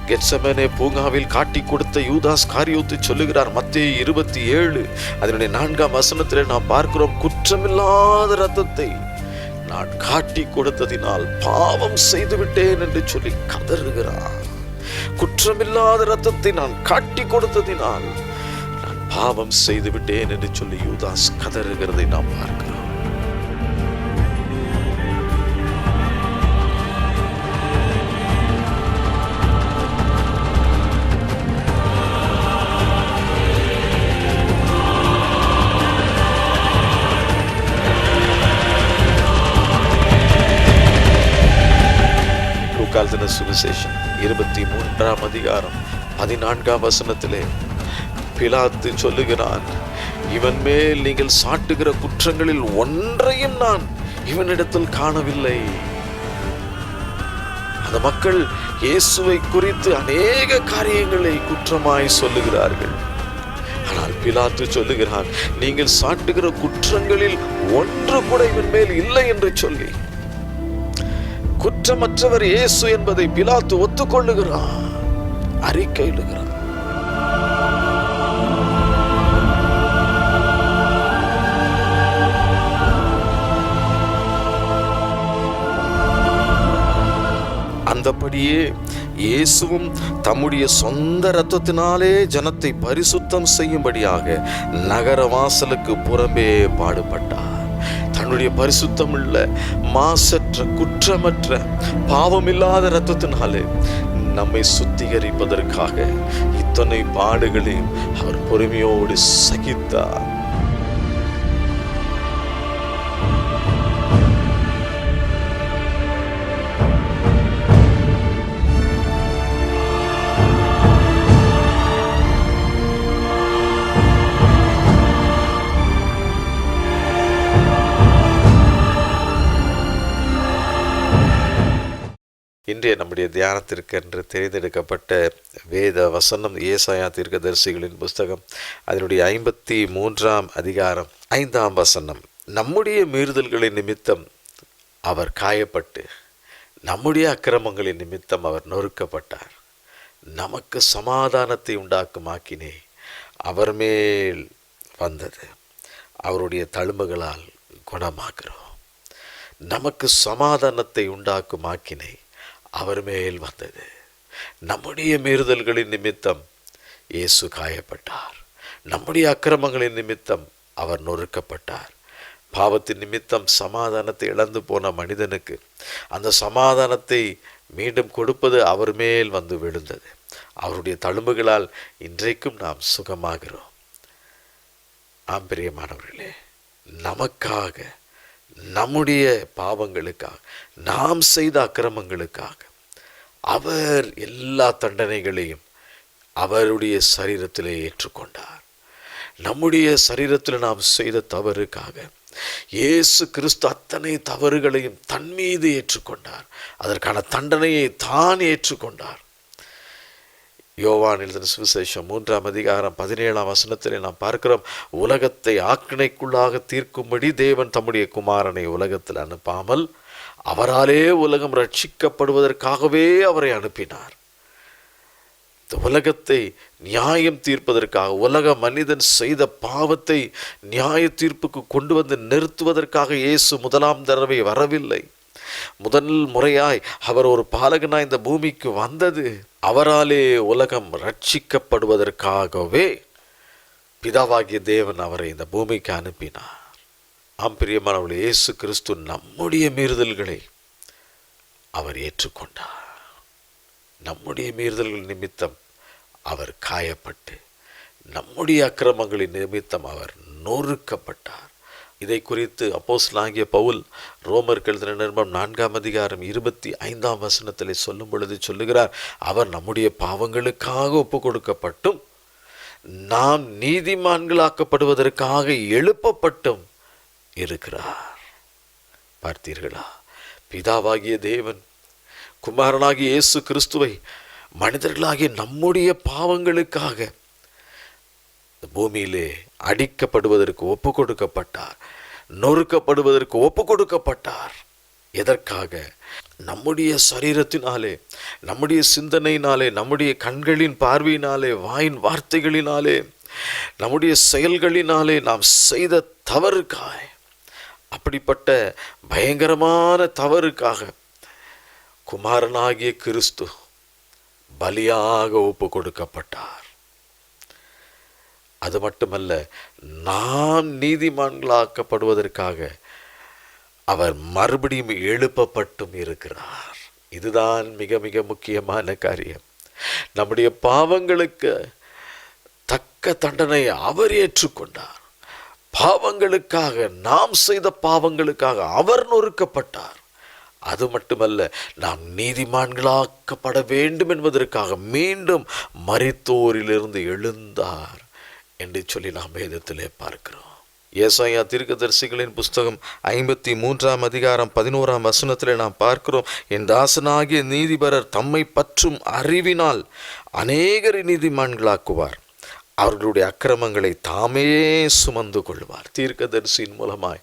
Gethsemane பூங்காவில் காட்டி கொடுத்த யூதாஸ் காரியோத்து சொல்லுகிறார். மத்தேயு 27 அதனுடைய 4ஆம் வசனத்திலே நாம் பார்க்கிறோம், குற்றமில்லாத இரத்தத்தை நான் காட்டி கொடுத்ததினால் பாவம் செய்து விட்டேன் என்று சொல்லி கதறுகிறார். குற்றமில்லாத இரத்தத்தை நான் காட்டி கொடுத்ததினால் நான் பாவம் செய்து விட்டேன் என்று சொல்லி யூதாஸ் கதறுகிறதை நாம் பார்க்கிறோம். சுவிசேஷம் 23ஆம் அதிகாரம் 14ஆம் வசனத்திலே பிலாத்து சொல்லுகிறான், இவன் மேல் நீங்கள் சாட்டுகிற குற்றங்களில் ஒன்றையும் நான் இவனிடத்தில் காணவில்லை. அந்த மக்கள் இயேசுவை குறித்து அநேக காரியங்களை குற்றமாய் சொல்லுகிறார்கள். ஆனால் பிலாத்து சொல்லுகிறான், நீங்கள் சாட்டுகிற குற்றங்களில் ஒன்று கூட இவன் மேல் இல்லை என்று சொல்லி குற்றமற்றவர் இயேசு என்பதை பிலாத்து ஒத்துக்கொள்ளுகிறான், அறிக்கையிடுகிறான். அந்தபடியே இயேசுவும் தம்முடைய சொந்த இரத்தத்தினாலே ஜனத்தை பரிசுத்தம் செய்யும்படியாக நகர வாசலுக்கு புறம்பே பாடுபட்டார். தன்னுடைய பரிசுத்தமுள்ள மாசற்ற குற்றமற்ற பாவமில்லாத இரத்தத்தினாலே நம்மை சுத்திகரிப்பதற்காக இத்தனை பாடுகளையும் அவர் பொறுமையோடு சகித்தார். இன்றைய நம்முடைய தியானத்திற்கென்று தேர்ந்தெடுக்கப்பட்ட வேத வசனம் ஏசாயா தீர்க்கதரிசிகளின் புஸ்தகம் அதனுடைய 53ஆம் அதிகாரம் 5ஆம் வசனம். நம்முடைய மீறுதல்களின் நிமித்தம் அவர் காயப்பட்டு, நம்முடைய அக்கிரமங்களின் நிமித்தம் அவர் நொறுக்கப்பட்டார். நமக்கு சமாதானத்தை உண்டாக்கும் ஆக்கினே அவர் மேல் வந்தது, அவருடைய தழும்புகளால் குணமாகிறோம். நமக்கு சமாதானத்தை உண்டாக்கும் ஆக்கினை அவர் மேல் வந்தது. நம்முடைய மீறுதல்களின் நிமித்தம் இயேசு காயப்பட்டார். நம்முடைய அக்கிரமங்களின் நிமித்தம் அவர் நொறுக்கப்பட்டார். பாவத்தின் நிமித்தம் சமாதானத்தை இழந்து போன மனிதனுக்கு அந்த சமாதானத்தை மீண்டும் கொடுப்பது அவர் மேல் வந்து விழுந்தது. அவருடைய தழும்புகளால் இன்றைக்கும் நாம் சுகமாகிறோம். ஆம் பிரியமானவர்களே, நமக்காக, நம்முடைய பாவங்களுக்காக, நாம் செய்த அக்கிரமங்களுக்காக அவர் எல்லா தண்டனைகளையும் அவருடைய சரீரத்திலே ஏற்றுக்கொண்டார். நம்முடைய சரீரத்தில் நாம் செய்த தவறுக்காக இயேசு கிறிஸ்து அத்தனை தவறுகளையும் தன் மீது ஏற்றுக்கொண்டார். அதற்கான தண்டனையை தான் ஏற்றுக்கொண்டார். யோவான் எழுதின சுவிசேஷம் 3ஆம் அதிகாரம் 17ஆம் வசனத்திலே நாம் பார்க்கிறோம், உலகத்தை ஆக்கினைக்குள்ளாக தீர்க்கும்படி தேவன் தம்முடைய குமாரனை உலகத்தில் அனுப்பாமல் அவராலே உலகம் ரட்சிக்கப்படுவதற்காகவே அவரை அனுப்பினார். இந்த உலகத்தை நியாயம் தீர்ப்பதற்காக, உலக மனிதன் செய்த பாவத்தை நியாய தீர்ப்புக்கு கொண்டு வந்து நிறுத்துவதற்காக இயேசு முதலாம் தடவை வரவில்லை. முதல் முறையாய் அவர் ஒரு பாலகனாய் இந்த பூமிக்கு வந்தது அவராலே உலகம் ரட்சிக்கப்படுவதற்காகவே பிதாவாகிய தேவன் அவரை இந்த பூமிக்கு அனுப்பினார். ஆம் பிரியமானவர்களே, இயேசு கிறிஸ்து நம்முடைய மீறுதல்களை அவர் ஏற்றுக்கொண்டார். நம்முடைய மீறுதல்கள் நிமித்தம் அவர் காயப்பட்டு, நம்முடைய அக்கிரமங்களின் நிமித்தம் அவர் நொறுக்கப்பட்டார். இதை குறித்து அப்போஸ்தலனாகிய பவுல் ரோமருக்கு எழுதின நிருபம் 4ஆம் அதிகாரம் 25ஆம் வசனத்திலே சொல்லும் பொழுது சொல்லுகிறார், அவர் நம்முடைய பாவங்களுக்காக ஒப்பு கொடுக்கப்பட்டும் நாம் நீதிமான்களாக்கப்படுவதற்காக எழுப்பப்பட்டும் இருக்கிறார். பார்த்தீர்களா? பிதாவாகிய தேவன் குமாரனாகிய இயேசு கிறிஸ்துவை மனிதர்களாகிய நம்முடைய பாவங்களுக்காக பூமியிலே அடிக்கப்படுவதற்கு ஒப்பு கொடுக்கப்பட்டார், நொறுக்கப்படுவதற்கு ஒப்பு கொடுக்கப்பட்டார். எதற்காக? நம்முடைய சரீரத்தினாலே, நம்முடைய சிந்தனையினாலே, நம்முடைய கண்களின் பார்வையினாலே, வாயின் வார்த்தைகளினாலே, நம்முடைய செயல்களினாலே நாம் செய்த தவறுக்காக, அப்படிப்பட்ட பயங்கரமான தவறுக்காக குமாரனாகிய கிறிஸ்து பலியாக ஒப்பு கொடுக்கப்பட்டார். அது மட்டுமல்ல, நாம் நீதிமான்களாக்கப்படுவதற்காக அவர் மறுபடியும் எழுப்பப்பட்டும் இருக்கிறார். இதுதான் மிக மிக முக்கியமான காரியம். நம்முடைய பாவங்களுக்கு தக்க தண்டனை அவர் ஏற்றுக்கொண்டார். பாவங்களுக்காக, நாம் செய்த பாவங்களுக்காக அவர் நொறுக்கப்பட்டார். அது மட்டுமல்ல, நாம் நீதிமான்களாக்கப்பட வேண்டும் என்பதற்காக மீண்டும் மரித்தோரிலிருந்து எழுந்தார் என்று சொல்லி நாம் வேதத்திலே பார்க்கிறோம். ஏசாயா தீர்க்கதரிசிகளின் புஸ்தகம் 53 அதிகாரம் 11 வசனத்திலே நாம் பார்க்கிறோம், என் தாசனாகிய நீதிபரர் தம்மை பற்றும் அறிவினால் அநேகரை நீதிமான்களாக்குவார், அவர்களுடைய அக்கிரமங்களை தாமே சுமந்து கொள்வார். தீர்க்கதரிசியின் மூலமாய்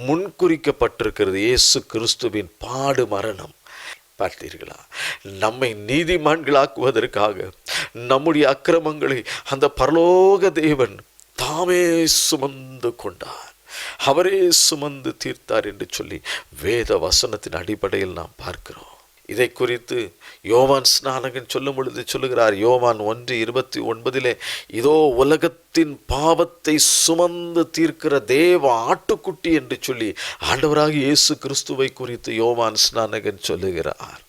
முன்குறிக்கப்பட்டிருக்கிறது இயேசு கிறிஸ்துவின் பாடு மரணம். பார்த்தீர்களா? நம்மை நீதிமான்களாக்குவதற்காக நம்முடைய அக்கிரமங்களை அந்த பரலோக தேவன் தாமே சுமந்து கொண்டார், அவரே சுமந்து தீர்த்தார் என்று சொல்லி வேத வசனத்தின் அடிப்படையில் நாம் பார்க்கிறோம். இதை குறித்து யோவான் ஸ்நானகன் சொல்லும் பொழுது சொல்லுகிறார், யோவான் 1:29, இதோ உலகத்தின் பாவத்தை சுமந்து தீர்க்கிற தேவ ஆட்டுக்குட்டி என்று சொல்லி ஆண்டவராகிய இயேசு கிறிஸ்துவை குறித்து யோவான் ஸ்நானகன் சொல்லுகிறார்.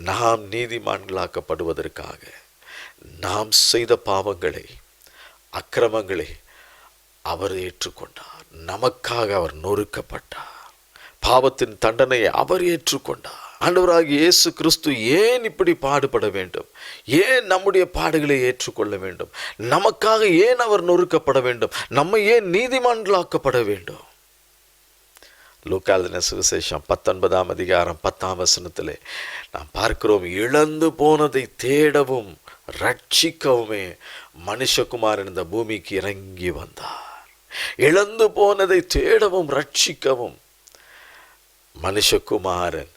நாம் நீதிமான்களாக்கப்படுவதற்காக நாம் செய்த பாவங்களை, அக்கிரமங்களை அவர் ஏற்றுக்கொண்டார். நமக்காக அவர் நொறுக்கப்பட்டார். பாவத்தின் தண்டனையை அவர் ஏற்றுக்கொண்டார். ஆண்டவராகிய இயேசு கிறிஸ்து ஏன் இப்படி பாடுபட வேண்டும்? ஏன் நம்முடைய பாடுகளை ஏற்றுக்கொள்ள வேண்டும்? நமக்காக ஏன் அவர் நொறுக்கப்பட வேண்டும்? நம்மை ஏன் நீதிமான்களாக்கப்பட வேண்டும்? லூக்கா எழுதின சுவிசேஷம் 19 அதிகாரம் 10 வசனத்திலே நாம் பார்க்கிறோம், இழந்து போனதை தேடவும் ரட்சிக்கவுமே மனுஷகுமாரன் இந்த பூமிக்கு இறங்கி வந்தார். இழந்து போனதை தேடவும் ரட்சிக்கவும் மனுஷகுமாரன்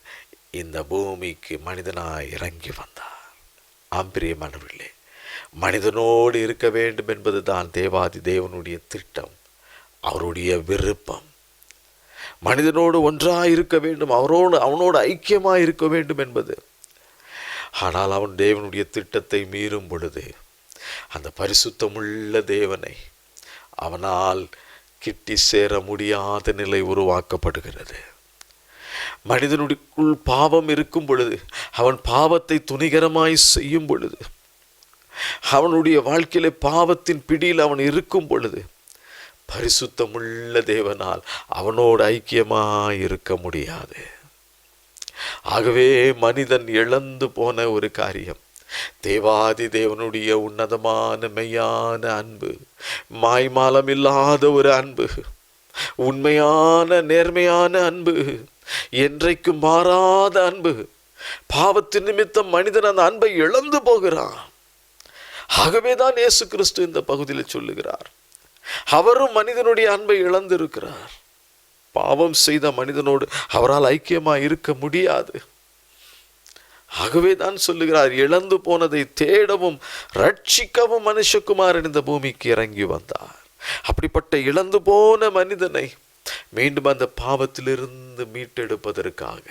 இந்த பூமிக்கு மனிதனாய் இறங்கி வந்தார். ஆம்பிரியமானவர்களே, மனிதனோடு இருக்க வேண்டும் என்பதுதான் தேவாதி தேவனுடைய திட்டம், அவருடைய விருப்பம். மனிதனோடு ஒன்றாய் இருக்க வேண்டும், அவனோடு ஐக்கியமாய் இருக்க வேண்டும் என்பது. ஆனால் அவன் தேவனுடைய திட்டத்தை மீறும் பொழுது அந்த பரிசுத்தமுள்ள தேவனை அவனால் கிட்டி சேர முடியாத நிலை உருவாக்கப்படுகிறது. மனிதனுக்குள் பாவம் இருக்கும் பொழுது, அவன் பாவத்தை துணிகரமாய் செய்யும் பொழுது, அவனுடைய வாழ்க்கையிலே பாவத்தின் பிடியில் அவன் இருக்கும் பொழுது, பரிசுத்தமுள்ள தேவனால் அவனோடு ஐக்கியமாய் இருக்க முடியாது. ஆகவே மனிதன் இழந்து போன ஒரு காரியம், தேவாதி தேவனுடைய உன்னதமான மெய்யான அன்பு, மாய்மாலம் இல்லாத ஒரு அன்பு, உண்மையான நேர்மையான அன்பு, என்றைக்கு மாறாத அன்பு. பாவத்தின் நிமித்தம் மனிதன் அந்த அன்பை இழந்து போகிறான். ஆகவேதான் இயேசு கிறிஸ்து இந்த பகுதியில் சொல்லுகிறார், அவரும் மனிதனுடைய அன்பை இழந்திருக்கிறார். பாவம் செய்த மனிதனோடு அவரால் ஐக்கியமாய் இருக்க முடியாது. ஆகவே தான் சொல்லுகிறார், இழந்து போனதை தேடவும் ரட்சிக்கவும் மனுஷகுமாரன் இந்த பூமிக்கு இறங்கி வந்தார். அப்படிப்பட்ட இழந்து போன மனிதனை மீண்டும் அந்த பாவத்திலிருந்து மீட்டெடுப்பதற்காக,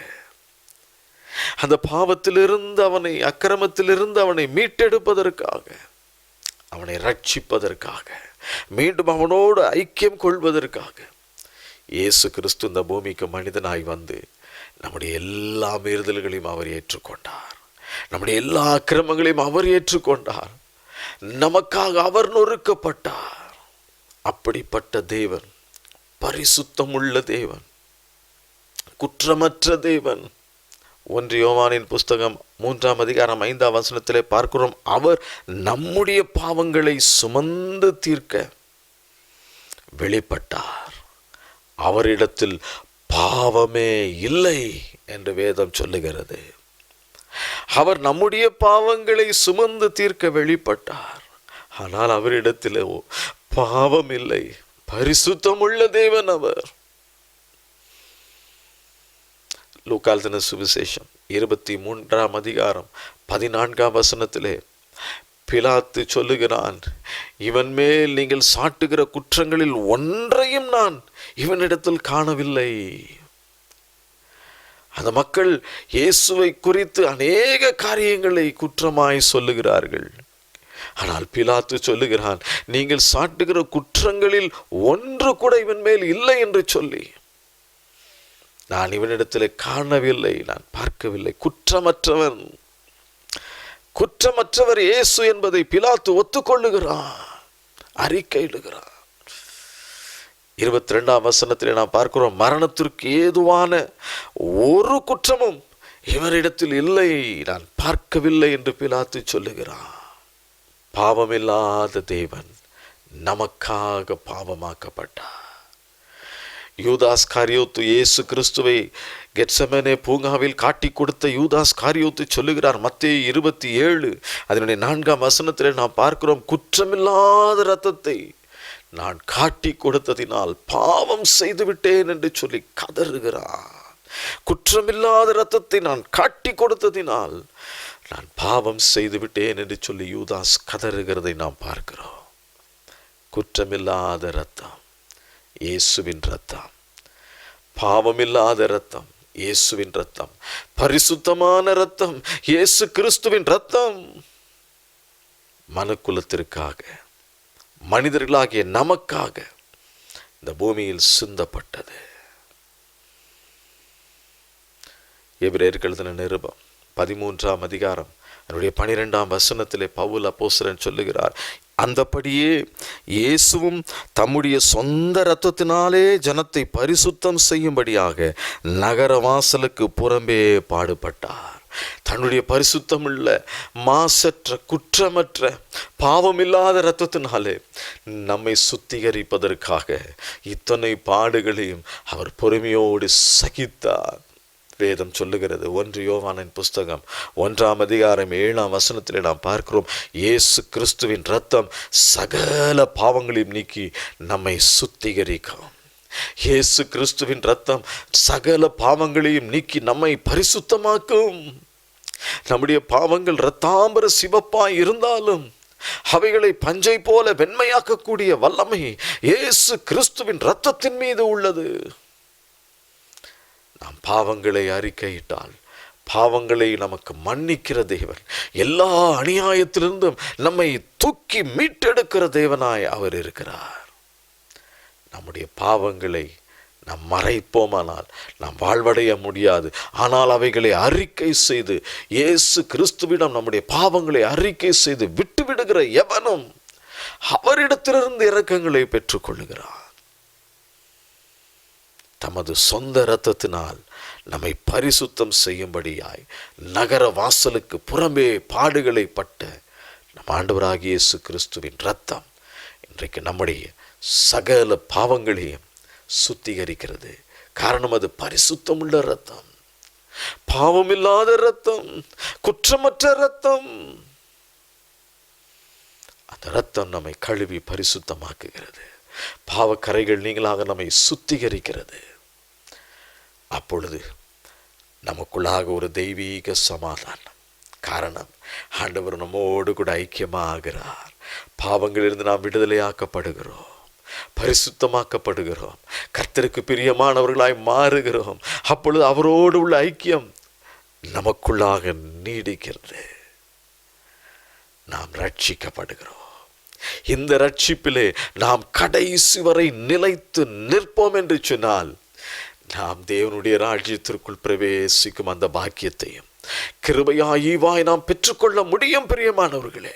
அந்த பாவத்திலிருந்து அவனை, அக்கிரமத்திலிருந்து அவனை மீட்டெடுப்பதற்காக, அவனை ரட்சிப்பதற்காக, மீண்டும் அவனோடு ஐக்கியம் கொள்வதற்காக இயேசு கிறிஸ்து இந்த பூமிக்கு மனிதனாய் வந்து நம்முடைய எல்லா மீறுதல்களையும் அவர் ஏற்றுக்கொண்டார். நம்முடைய எல்லா அக்கிரமங்களையும் அவர் ஏற்றுக்கொண்டார். நமக்காக அவர் நொறுக்கப்பட்டார். அப்படிப்பட்ட தேவன், பரிசுத்தமுள்ள தேவன், குற்றமற்ற தேவன். 1 யோவானின் புஸ்தகம் 3 அதிகாரம் 5 வசனத்திலே பார்க்கிறோம், அவர் நம்முடைய பாவங்களை சுமந்து தீர்க்க வெளிப்பட்டார், அவரிடத்தில் பாவமே இல்லை என்று வேதம் சொல்லுகிறது. அவர் நம்முடைய பாவங்களை சுமந்து தீர்க்க வெளிப்பட்டார், ஆனால் அவரிடத்தில் பாவம் இல்லை. பரிசுத்தமுள்ள தேவன் அவர். லூக்கா எழுதின சுவிசேஷம் 23ஆம் அதிகாரம் 14ஆம் வசனத்திலே பிலாத்து சொல்லுகிறான், இவன் மேல் நீங்கள் சாட்டுகிற குற்றங்களில் ஒன்றையும் நான் இவனிடத்தில் காணவில்லை. அந்த மக்கள் இயேசுவை குறித்து அநேக காரியங்களை குற்றமாய் சொல்லுகிறார்கள். ஆனால் பிலாத்து சொல்லுகிறான், நீங்கள் சாட்டுகிற குற்றங்களில் ஒன்று கூட இவன் மேல் இல்லை என்று சொல்லி, நான் இவனிடத்தில் காணவில்லை, நான் பார்க்கவில்லை. குற்றமற்றவர் இயேசு என்பதை பிலாத்து ஒத்துக்கொள்ளுகிறான், அறிக்கையிடுகிறான். 22ஆம் வசனத்தில் நாம் பார்க்கிறோம், மரணத்திற்கு ஏதுவான ஒரு குற்றமும் இவரிடத்தில் இல்லை, நான் பார்க்கவில்லை என்று பிலாத்து சொல்லுகிறான். பாவமில்லாத தேவன் நமக்காக பாவமாக்கப்பட்டார். யூதாஸ் காரியோத்து இயேசு கிறிஸ்துவை கெத்செமனே பூங்காவில் காட்டி கொடுத்த யூதாஸ் காரியோத்து சொல்லுகிறார், மத்தேயு 27 அதனுடைய 4ஆம் வசனத்தில் நாம் பார்க்கிறோம், குற்றமில்லாத இரத்தத்தை நான் காட்டி கொடுத்ததினால் பாவம் செய்து விட்டேன் என்று சொல்லி கதறுகிறான். குற்றமில்லாத இரத்தத்தை நான் காட்டி கொடுத்ததினால் நான் பாவம் செய்து விட்டேன் என்று சொல்லி யூதாஸ் கதறுகிறதை நாம் பார்க்கிறோம். குற்றமில்லாத இரத்தம் இயேசுவின் இரத்தம், பாவமில்லாத இரத்தம் இயேசுவின் இரத்தம், பரிசுத்தமான இரத்தம் இயேசு கிறிஸ்துவின் இரத்தம் மனுக்குலத்திற்காக, மனிதர்களாகிய நமக்காக இந்த பூமியில் சிந்தப்பட்டது. எபிரேயருக்கு எழுதின நிருபம் 13ஆம் அதிகாரம் அதனுடைய 12ஆம் வசனத்திலே பவுல் அப்போஸ்தலன் சொல்லுகிறார், அந்தபடியே இயேசுவும் தம்முடைய சொந்த இரத்தத்தினாலே ஜனத்தை பரிசுத்தம் செய்யும்படியாக நகர வாசலுக்கு புறம்பே பாடுபட்டார். தன்னுடைய பரிசுத்தமுள்ள மாசற்ற குற்றமற்ற பாவமில்லாத இரத்தத்தினாலே நம்மை சுத்திகரிப்பதற்காக இத்தனை பாடுகளையும் அவர் பொறுமையோடு சகித்தார். வேதம் சொல்லுகிறது, 1 யோவானின் புஸ்தகம் 1ஆம் அதிகாரம் 7ஆம் வசனத்திலே நாம் பார்க்கிறோம், இயேசு கிறிஸ்துவின் இரத்தம் சகல பாவங்களையும் நீக்கி நம்மை சுத்திகரிக்கும். இயேசு கிறிஸ்துவின் இரத்தம் சகல பாவங்களையும் நீக்கி நம்மை பரிசுத்தமாக்கும். நம்முடைய பாவங்கள் இரத்தாம்பர சிவப்பாய் இருந்தாலும் அவைகளை பஞ்சை போல வெண்மையாக்கக்கூடிய வல்லமை இயேசு கிறிஸ்துவின் இரத்தத்தின் மீது உள்ளது. நாம் பாவங்களை அறிக்கையிட்டால் பாவங்களை நமக்கு மன்னிக்கிற தேவன், எல்லா அநியாயத்திலிருந்தும் நம்மை தூக்கி மீட்டெடுக்கிற தேவனாய் அவர் இருக்கிறார். நம்முடைய பாவங்களை நாம் மறைப்போமானால் நாம் வாழ்வடைய முடியாது. ஆனால் அவைகளை அறிக்கை செய்து இயேசு கிறிஸ்துவிடம் நம்முடைய பாவங்களை அறிக்கை செய்து விட்டுவிடுகிற எவனும் அவரிடத்திலிருந்து இரக்கங்களை பெற்றுக்கொள்ளுகிறார். தமது சொந்த இரத்தத்தினால் நம்மை பரிசுத்தம் செய்யும்படியாய் நகர வாசலுக்கு புறம்பே பாடுகளை பட்ட நம் ஆண்டவராகிய இயேசு கிறிஸ்துவின் இரத்தம் இன்றைக்கு நம்முடைய சகல பாவங்களையும் சுத்திகரிக்கிறது. காரணம் அது பரிசுத்தமுள்ள இரத்தம், பாவமில்லாத இரத்தம், குற்றமற்ற இரத்தம். அந்த இரத்தம் நம்மை கழுவி பரிசுத்தமாக்குகிறது. பாவக்கரைகள் நீங்களாக நம்மை சுத்திகரிக்கிறது. அப்பொழுது நமக்குள்ளாக ஒரு தெய்வீக சமாதானம். காரணம், ஆண்டவர் நம்மோடு கூட ஐக்கியமாகிறார். பாவங்களிலிருந்து நாம் விடுதலையாக்கப்படுகிறோம், பரிசுத்தமாக்கப்படுகிறோம், கர்த்தருக்கு பிரியமானவர்களாய் மாறுகிறோம். அப்பொழுது அவரோடு உள்ள ஐக்கியம் நமக்குள்ளாக நீடிக்கிறது. நாம் ரட்சிக்கப்படுகிறோம். இந்த ரட்சிப்பிலே நாம் கடைசி வரை நிலைத்து நிற்போம் என்று சொன்னால் நாம் தேவனுடைய ராஜ்யத்திற்குள் பிரவேசிக்கும் அந்த பாக்கியத்தையும் கிருபையாய் நாம் பெற்றுக்கொள்ள முடியும். பிரியமானவர்களே,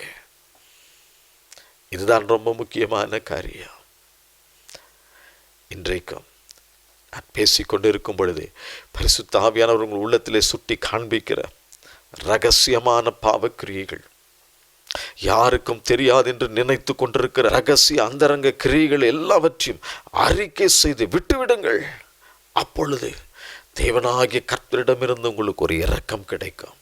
இதுதான் ரொம்ப முக்கியமான காரியம். இன்றைக்கும் நான் பேசிக்கொண்டிருக்கும் பொழுது பரிசுத்த ஆவியானவர்கள் உள்ளத்திலே சுட்டி காண்பிக்கிற ரகசியமான பாவக்கிரியைகள், யாருக்கும் தெரியாது என்று நினைத்து கொண்டிருக்கிற ரகசிய அந்தரங்க கிரியைகள் எல்லாவற்றையும் அறிக்கை செய்து விட்டுவிடுங்கள். அப்பொழுது தேவனாகிய கர்த்தரிடமிருந்து உங்களுக்கு ஒரு இரக்கம் கிடைக்கும்.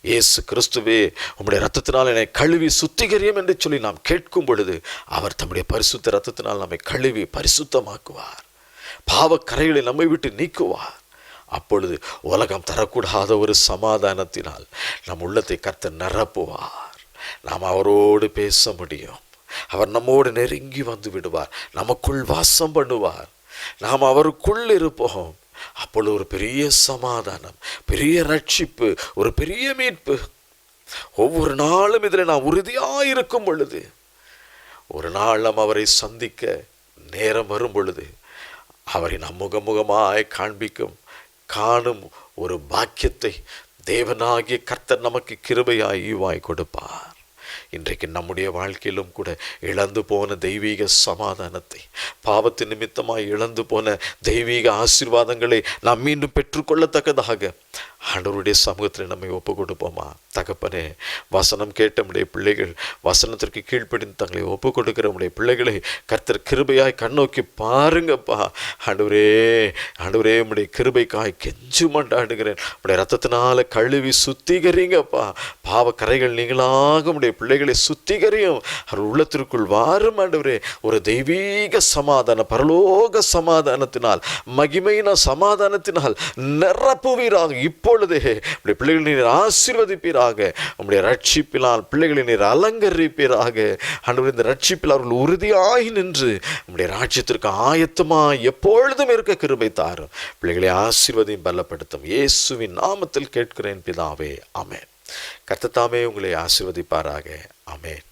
இயேசு கிறிஸ்துவே உம்முடைய இரத்தத்தினால் என்னை கழுவி சுத்திகரியும் என்று சொல்லி நாம் கேட்கும் பொழுது அவர் தம்முடைய பரிசுத்த இரத்தத்தினால் நம்மை கழுவி பரிசுத்தமாக்குவார். பாவக்கரைகளை நம்மை விட்டு நீக்குவார். அப்பொழுது உலகம் தரக்கூடாத ஒரு சமாதானத்தினால் நம் உள்ளத்தை கர்த்தர் நிரப்புவார். நாம் அவரோடு பேச முடியும். அவர் நம்மோடு நெருங்கி வந்து விடுவார். நமக்குள் வாசம் பண்ணுவார். நாம் அவருக்குள் இருப்போம். அப்பொழுது ஒரு பெரிய சமாதானம், பெரிய ரட்சிப்பு, ஒரு பெரிய மீட்பு. ஒவ்வொரு நாளும் இதில் நாம் உறுதியாயிருக்கும் பொழுது, ஒரு நாள் நாம் அவரை சந்திக்க நேரம் வரும் பொழுது அவரை நம் முகமுகமாய் காணும் ஒரு பாக்கியத்தை தேவனாகிய கர்த்தர் நமக்கு கிருபையாய் ஈவாய் கொடுப்பார். இன்றைக்கு நம்முடைய வாழ்க்கையிலும் கூட இழந்து போன தெய்வீக சமாதானத்தை, பாவத்தின் நிமித்தமாய் இழந்து போன தெய்வீக ஆசீர்வாதங்களை நாம் மீண்டும் பெற்றுக்கொள்ளத்தக்கதாக ஆண்டவருடைய சமூகத்தில் நம்மை ஒப்பு கொடுப்போமா? தகப்பனே, வசனம் கேட்ட நம்முடைய பிள்ளைகள், வசனத்திற்கு கீழ்ப்படிந்து தங்களை ஒப்பு கொடுக்கிற நம்முடைய பிள்ளைகளை கர்த்தர் கிருபையாய் கண்ணோக்கி பாருங்கப்பா. ஆண்டவரே, ஆண்டவரே, நம்முடைய கிருபைக்காய் கெஞ்சு மண்டாடுகிறேன். நம்முடைய ரத்தத்தினால கழுவி சுத்திகரிங்கப்பா. பாவ கரைகள் நீங்களாக நம்முடைய பிள்ளைகளை சுத்திகரியும். அவர் உள்ளத்திற்குள் வாரும் ஆண்டவரே. ஒரு தெய்வீக சமாதான, பரலோக சமாதானத்தினால், மகிமையின சமாதானத்தினால் நிரப்புவீராக. இப்பொழுதே உடைய பிள்ளைகளை நீர் ஆசீர்வதிப்பீராக. உம்முடைய ரட்சிப்பினால் பிள்ளைகளை நீர் அலங்கரிப்பீராக. ஆண்டவரே, இந்த ரட்சிப்பில் அவர்கள் உறுதியாகி நின்று உம்முடைய ராஜ்யத்திற்கு ஆயத்தமாய் எப்பொழுதும் இருக்க கிருபை தாரும். பிள்ளைகளை ஆசீர்வதியும் பலப்படுத்தும். இயேசுவின் நாமத்தில் கேட்கிறேன் பிதாவே, ஆமென். கர்த்தர் தாமே உங்களை ஆசீர்வதிப்பாராக. ஆமென்.